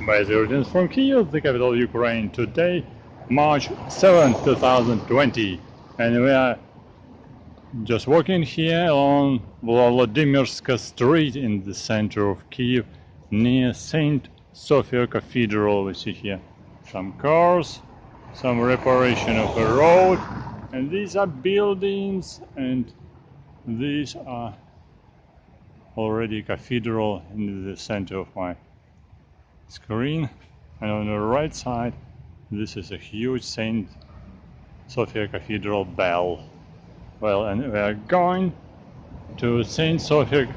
by the audience from Kiev, the capital of Ukraine, today, March 7th, 2020. And we are just walking here on Volodymyrska Street in the center of Kiev, near St. Sophia Cathedral. We see here some cars, some reparation of a road, and these are buildings, and these are already cathedral in the center of my screen. And on the right side, this is a huge St. Sophia Cathedral bell. Well, and we are going to St. Sophia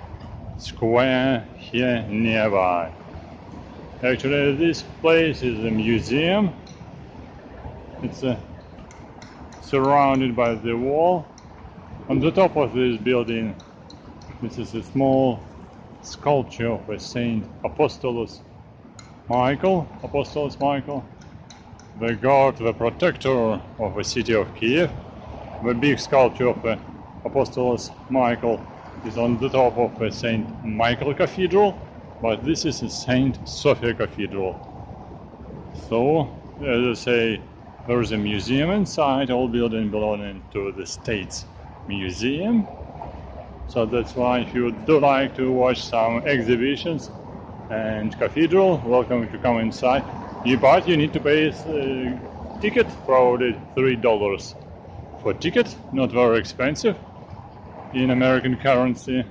Square here nearby. Actually, this place is a museum. It's surrounded by the wall. On the top of this building, this is a small sculpture of a Saint Apostolus Michael, the god, the protector of the city of Kiev. The big sculpture of the Apostolus Michael is on the top of the St. Michael Cathedral, but this is a St. Sophia Cathedral. So, as I say, there is a museum inside, all building belonging to the State's Museum. So that's why if you do like to watch some exhibitions and cathedral, welcome to come inside. But you need to pay a ticket, probably $3 for ticket, not very expensive in American currency.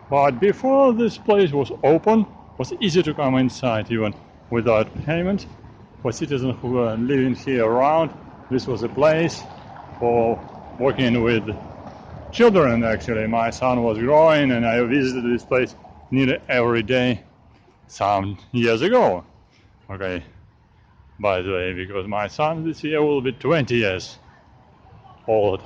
But before this place was open, it was easy to come inside even without payment. For citizens who were living here around, this was a place for working with children. Actually, my son was growing and I visited this place nearly every day some years ago. Okay, by the way, because my son this year will be 20 years old.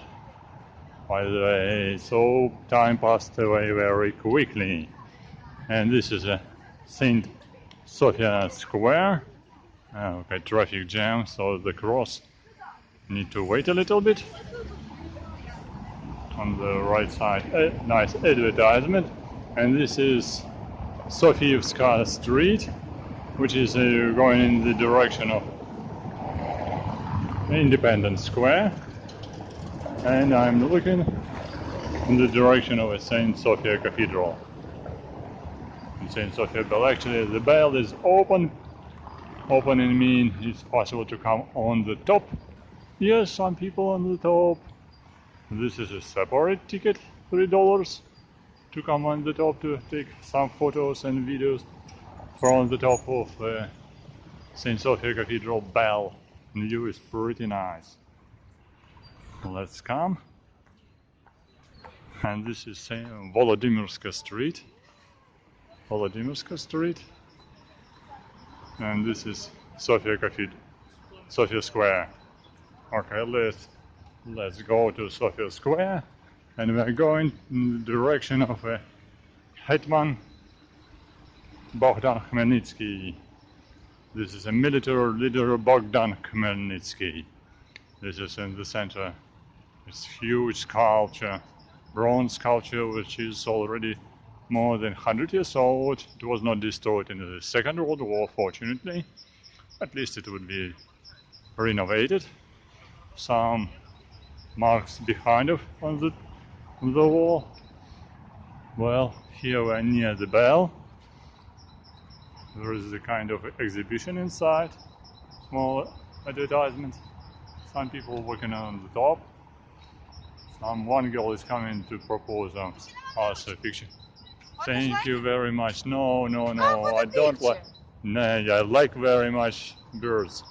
By the way, so time passed away very quickly. And this is a St. Sophia Square. Okay, traffic jam, so the cross need to wait a little bit. On the right side, a nice advertisement, and this is Sofievska Street, which is going in the direction of Independence Square, and I'm looking in the direction of a St. Sophia Cathedral. And St. Sophia bell, actually the bell is open. Opening means it's possible to come on the top. Yes, some people on the top. This is a separate ticket, $3 to come on the top to take some photos and videos from the top of St. Sophia Cathedral bell. The view is pretty nice. Let's come. And this is Volodymyrska Street. And this is Sophia Cathedral, Sophia Square. Okay, let's go to Sophia Square, and we are going in the direction of Hetman Bogdan Khmelnytsky. This is a military leader, Bogdan Khmelnytsky. This is in the center. It's huge sculpture, bronze sculpture, which is already more than 100 years old. It was not destroyed in the Second World War, fortunately. At least it would be renovated. Some marks behind it on the wall. Well, here we are near the bell. There is a kind of exhibition inside, small advertisement. Some people working on the top. One girl is coming to propose us a picture. Thank you very much. No, I don't like. No, I like very much birds.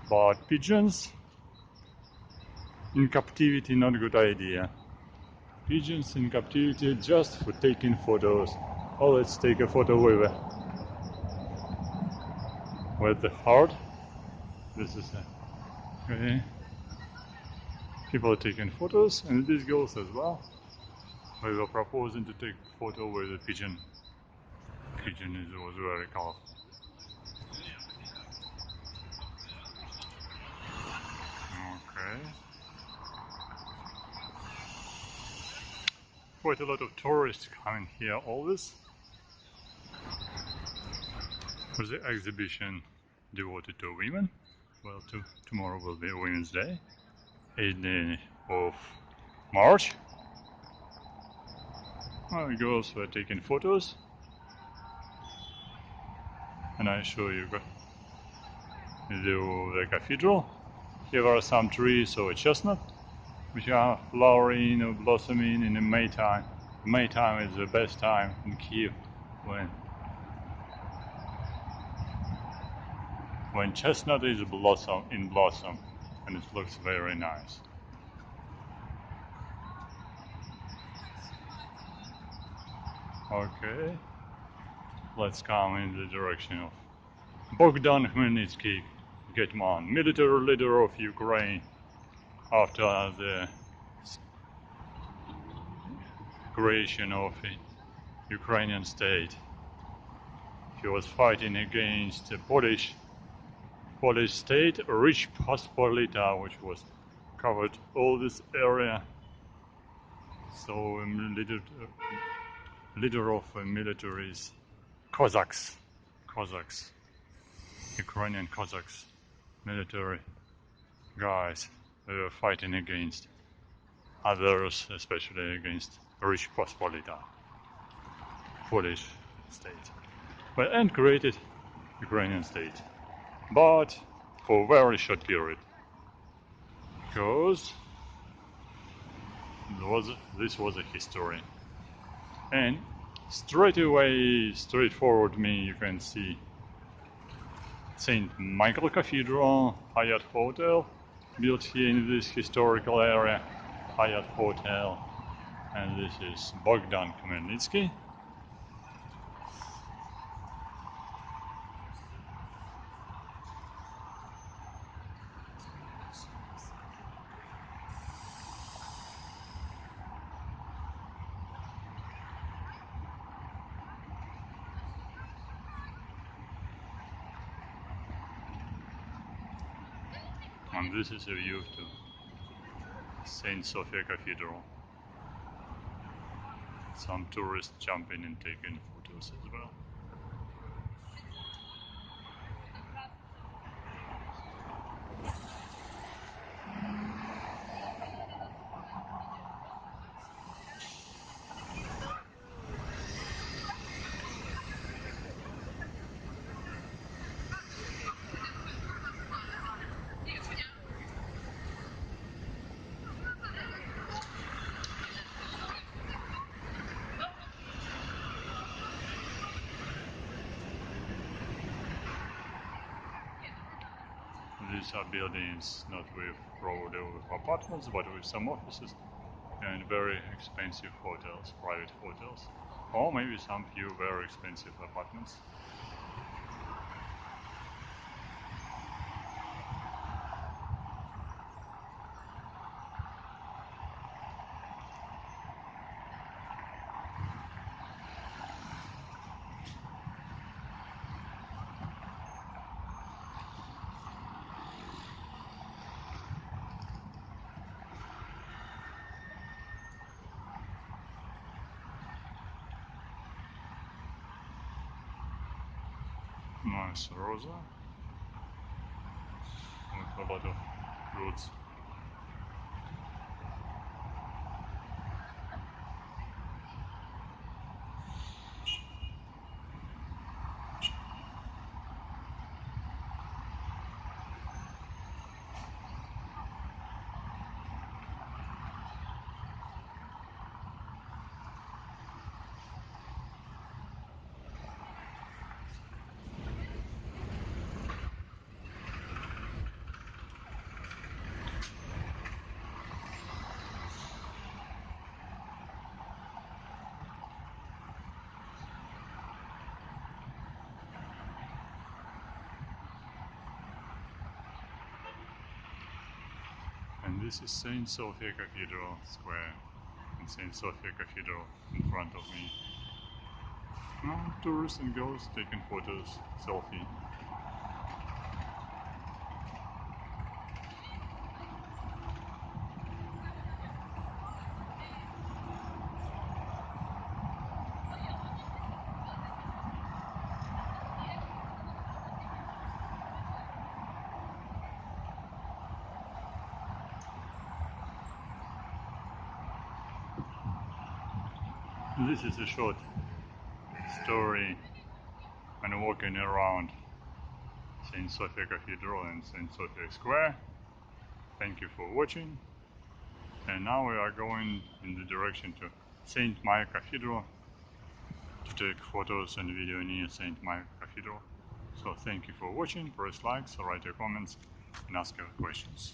But pigeons in captivity, not a good idea. Pigeons in captivity just for taking photos. Oh, let's take a photo with the heart. This is okay. People are taking photos, and these girls as well. We were proposing to take a photo with a pigeon. Pigeon was very colorful. Okay. Quite a lot of tourists coming here always. for the exhibition devoted to women. Well, tomorrow will be Women's Day, 8th of March. Girls were taking photos, and I show you the cathedral. Here are some trees of chestnut, which are flowering or blossoming in the May time. May time is the best time in Kiev when chestnut is in blossom, and it looks very nice. Okay, let's come in the direction of Bogdan Khmelnytsky, Getman, military leader of Ukraine after the creation of a Ukrainian state. He was fighting against the Polish state, Rich Pospolita, which was covered all this area. So leader of militaries, Cossacks, Ukrainian Cossacks, military guys were fighting against others, especially against Rich Pospolita, Polish state, and created Ukrainian state, but for a very short period, because this was a history. And straightforward you can see St. Michael Cathedral, Hyatt Hotel, built here in this historical area, Hyatt Hotel, and this is Bogdan Khmelnytsky. And this is a view to St. Sophia Cathedral. Some tourists jumping and taking photos as well. These are buildings not with probably with apartments, but with some offices and very expensive hotels, private hotels, or maybe some few very expensive apartments. Nice Rosa with a lot of fruits. And this is St. Sophia Cathedral Square, and St. Sophia Cathedral in front of me. Tourists and girls taking photos, selfie. This is a short story when walking around St. Sophia Cathedral and St. Sophia Square. Thank you for watching. And now we are going in the direction to St. Mikhail Cathedral to take photos and video near St. Mikhail Cathedral. So thank you for watching. Press likes, write your comments and ask your questions.